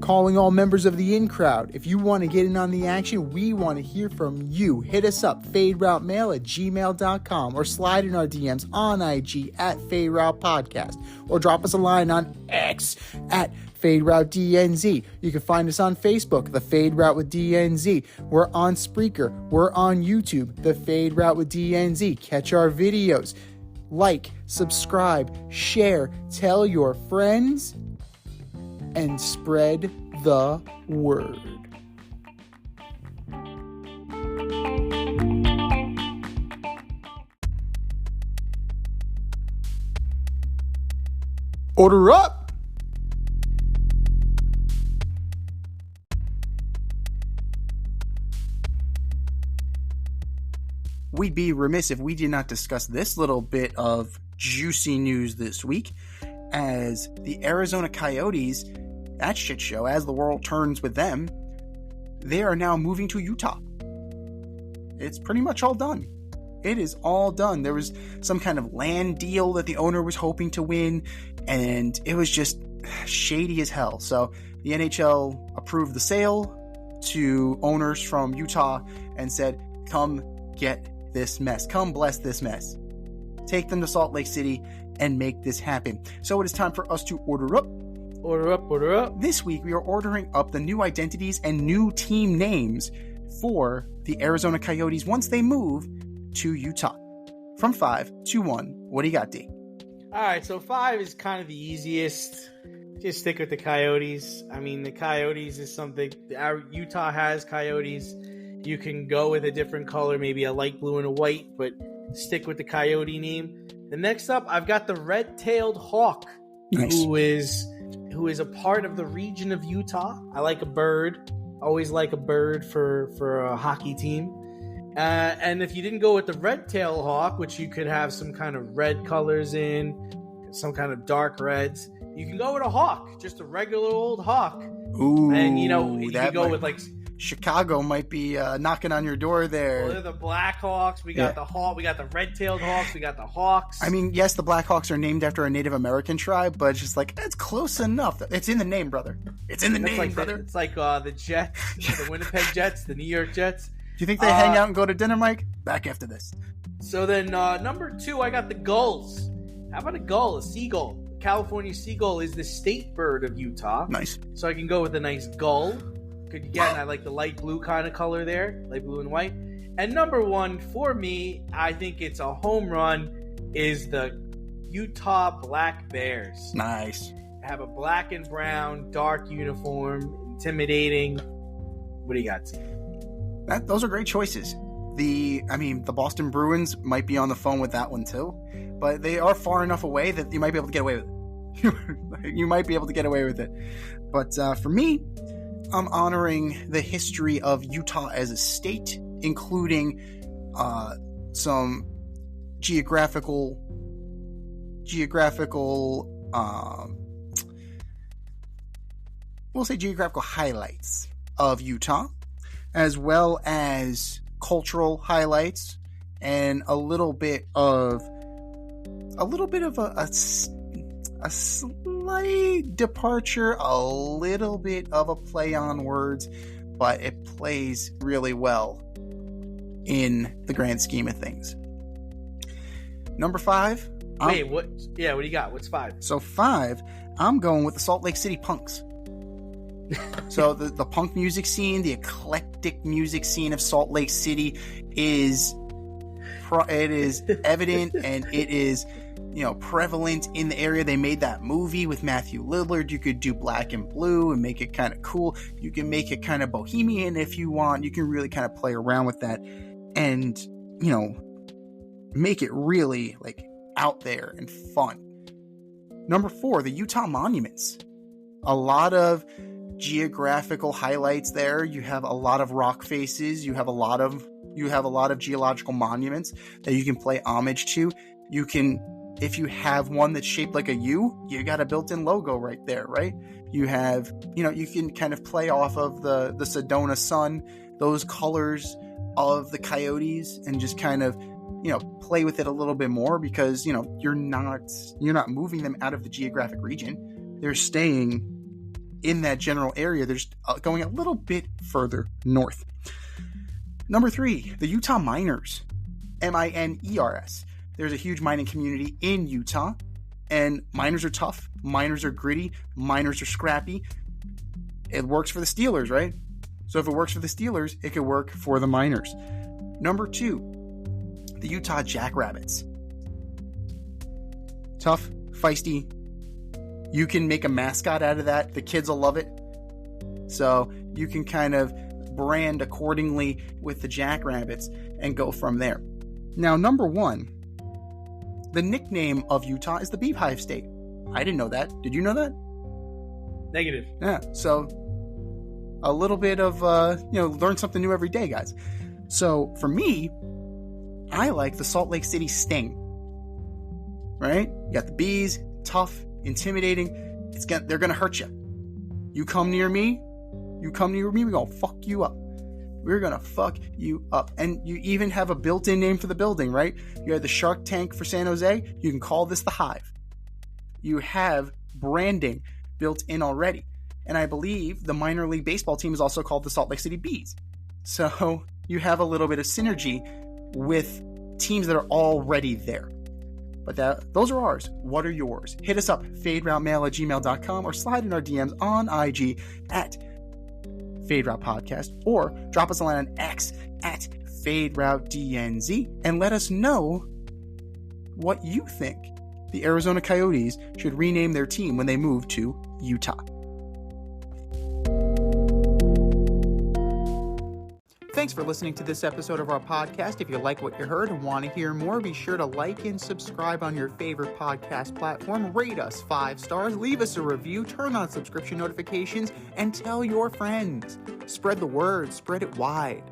calling all members of the in crowd. If you want to get in on the action, we want to hear from you. Hit us up, faderoutemail@gmail.com, or slide in our DMs on IG at FadeRoutePodcast, or drop us a line on X at FadeRouteDNZ. You can find us on Facebook, The Fade Route with DNZ. We're on Spreaker. We're on YouTube, The Fade Route with DNZ. Catch our videos. Like, subscribe, share, tell your friends, and spread the word. Order up! We'd be remiss if we did not discuss this little bit of juicy news this week, as the Arizona Coyotes, that shit show, as the world turns with them, they are now moving to Utah. It's pretty much all done. It is all done. There was some kind of land deal that the owner was hoping to win, and it was just shady as hell. So the NHL approved the sale to owners from Utah and said, come get this mess. Come bless this mess. Take them to Salt Lake City and make this happen. So it is time for us to order up. Order up, order up. This week we are ordering up the new identities and new team names for the Arizona Coyotes once they move to Utah. From 5 to 1, what do you got, D? All right, so 5 is kind of the easiest. Just stick with the Coyotes. I mean, the Coyotes is something. Utah has Coyotes. You can go with a different color, maybe a light blue and a white, but stick with the Coyote name. The next up, I've got the red-tailed hawk, nice. who is a part of the region of Utah. I like a bird. Always like a bird for a hockey team. And if you didn't go with the red-tailed hawk, which you could have some kind of red colors in, some kind of dark reds, you can go with a hawk, just a regular old hawk. Ooh, and you can go with like Chicago might be knocking on your door there. Well, they're the Blackhawks. We got the hawk. We got the red-tailed hawks. We got the Hawks. I mean, yes, the Blackhawks are named after a Native American tribe, but it's just like, it's close enough. It's in the name, brother. It's in the name, brother. It's like the Jets, the Winnipeg Jets, the New York Jets. Do you think they hang out and go to dinner, Mike? Back after this. So then, number 2, I got the gulls. How about a gull, a seagull? California seagull is the state bird of Utah. Nice. So I can go with a nice gull. Again, I like the light blue kind of color there, light blue and white. And number 1 for me, I think it's a home run, is the Utah Black Bears. Nice. Have a black and brown, dark uniform, intimidating. What do you got, T? Those are great choices. The Boston Bruins might be on the phone with that one too, but they are far enough away that you might be able to get away with it. You might be able to get away with it. But for me, I'm honoring the history of Utah as a state, including some geographical we'll say geographical highlights of Utah, as well as cultural highlights, and a little bit of a slight departure, a little bit of a play on words, but it plays really well in the grand scheme of things. Number 5. Wait, what? Yeah, what do you got? What's 5? So 5, I'm going with the Salt Lake City Punks. So the punk music scene, the eclectic music scene of Salt Lake City is evident, and it is, prevalent in the area. They made that movie with Matthew Lillard. You could do black and blue and make it kind of cool. You can make it kind of bohemian if you want. You can really kind of play around with that and, make it really like out there and fun. Number 4, the Utah monuments. A lot of geographical highlights there. You have a lot of rock faces. You have a lot of geological monuments that you can play homage to. You can, if you have one that's shaped like a U, you got a built-in logo right there, right? You have, you can kind of play off of the Sedona sun, those colors of the Coyotes, and just kind of, play with it a little bit more, because, you're not moving them out of the geographic region. They're staying in that general area. They're just going a little bit further north. Number 3, the Utah Miners. Miners. There's a huge mining community in Utah, and miners are tough, miners are gritty, miners are scrappy. It works for the Steelers, right? So if it works for the Steelers, it could work for the Miners. Number 2, the Utah Jackrabbits. Tough, feisty. You can make a mascot out of that. The kids will love it. So you can kind of brand accordingly with the Jackrabbits and go from there. Now, number 1, the nickname of Utah is the Beehive State. I didn't know that. Did you know that? Negative. Yeah. So a little bit of, learn something new every day, guys. So for me, I like the Salt Lake City Sting. Right? You got the bees, tough, intimidating. They're going to hurt you. You come near me, we're going to fuck you up. We're going to fuck you up. And you even have a built-in name for the building, right? You have the Shark Tank for San Jose. You can call this the Hive. You have branding built in already. And I believe the minor league baseball team is also called the Salt Lake City Bees. So you have a little bit of synergy with teams that are already there. But those are ours. What are yours? Hit us up, faderoutemail@gmail.com, or slide in our DMs on IG at Fade Route Podcast, or drop us a line on X at FadeRouteDNZ, and let us know what you think the Arizona Coyotes should rename their team when they move to Utah. Thanks for listening to this episode of our podcast. If you like what you heard and want to hear more, be sure to like and subscribe on your favorite podcast platform. Rate us 5 stars, leave us a review, turn on subscription notifications, and tell your friends. Spread the word, spread it wide.